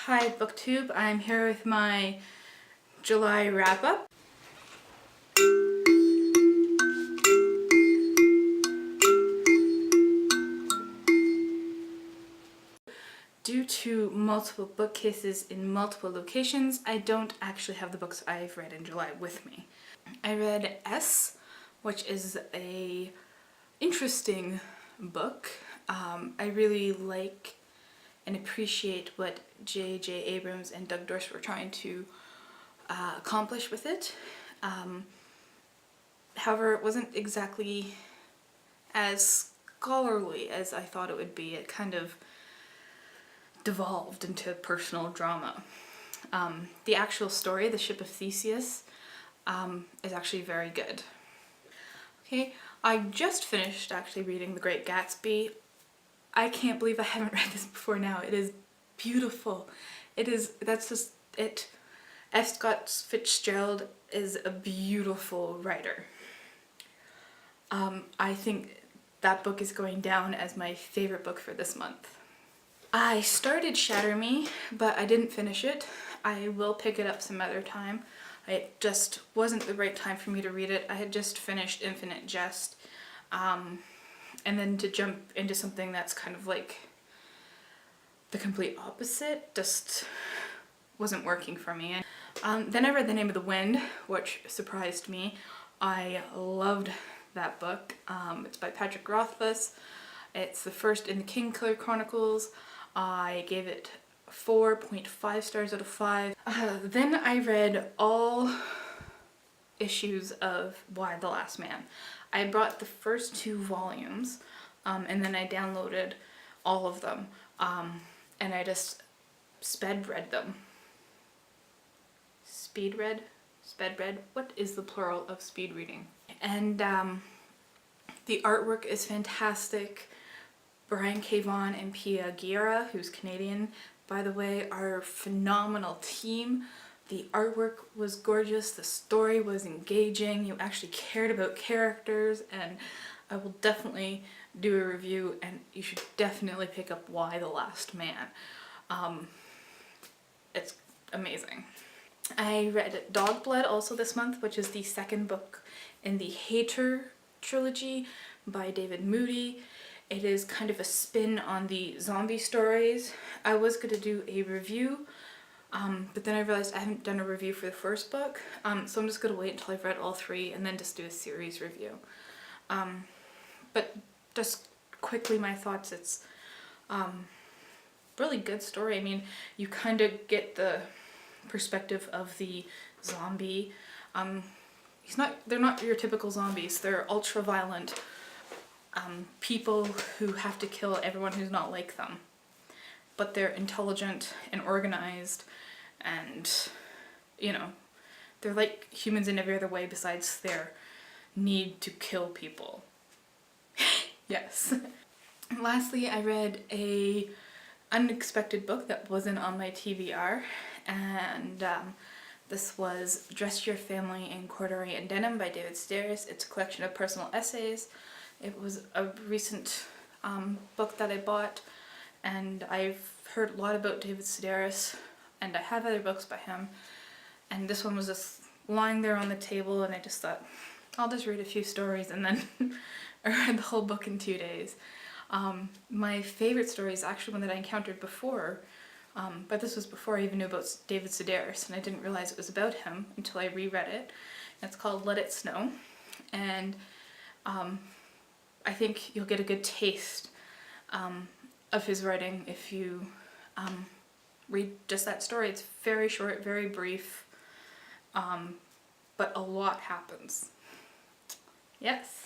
Hi BookTube, I'm here with my July wrap-up. Due to multiple bookcases in multiple locations, I don't actually have the books I've read in July with me. I read S, which is a interesting book. I really like and appreciate what J.J. Abrams and Doug Dorst were trying to accomplish with it. However, it wasn't exactly as scholarly as I thought it would be. It kind of devolved into personal drama. The actual story, The Ship of Theseus, is actually very good. Okay, I just finished actually reading The Great Gatsby. I can't believe I haven't read this before now. It is beautiful. That's just it. F. Scott Fitzgerald is a beautiful writer. I think that book is going down as my favorite book for this month. I started Shatter Me, but I didn't finish it. I will pick it up some other time. It just wasn't the right time for me to read it. I had just finished Infinite Jest, and then to jump into something that's kind of like the complete opposite just wasn't working for me. Then I read The Name of the Wind, which surprised me. I loved that book. It's by Patrick Rothfuss. It's the first in the Kingkiller Chronicles. I gave it 4.5 stars out of 5. Then I read all issues of Y: The Last Man. I bought the first 2 volumes, and then I downloaded all of them, and I just sped read them. Speed read? Sped read? What is the plural of speed reading? And the artwork is fantastic. Brian K. Vaughan and Pia Guerra, who's Canadian, by the way, are a phenomenal team. The artwork was gorgeous, the story was engaging, you actually cared about characters, and I will definitely do a review, and you should definitely pick up Y: The Last Man. It's amazing. I read Dog Blood also this month, which is the second book in the Hater trilogy by David Moody. It is kind of a spin on the zombie stories. I was going to do a review, but then I realized I haven't done a review for the first book, so I'm just going to wait until I've read all 3 and then just do a series review. But just quickly my thoughts, it's really good story. I mean, you kind of get the perspective of the zombie. They're not your typical zombies. They're ultra violent people who have to kill everyone who's not like them. But they're intelligent and organized, and, you know, they're like humans in every other way besides their need to kill people. Yes. And lastly, I read a unexpected book that wasn't on my TBR, and this was Dress Your Family in Corduroy and Denim by David Sedaris. It's a collection of personal essays. It was a recent book that I bought, and I've heard a lot about David Sedaris, and I have other books by him, and this one was just lying there on the table, and I just thought, I'll just read a few stories, and then I read the whole book in 2 days. My favorite story is actually one that I encountered before, but this was before I even knew about David Sedaris, and I didn't realize it was about him until I reread it. It's called Let It Snow, and I think you'll get a good taste of his writing if you read just that story. It's very short, very brief, but a lot happens. Yes.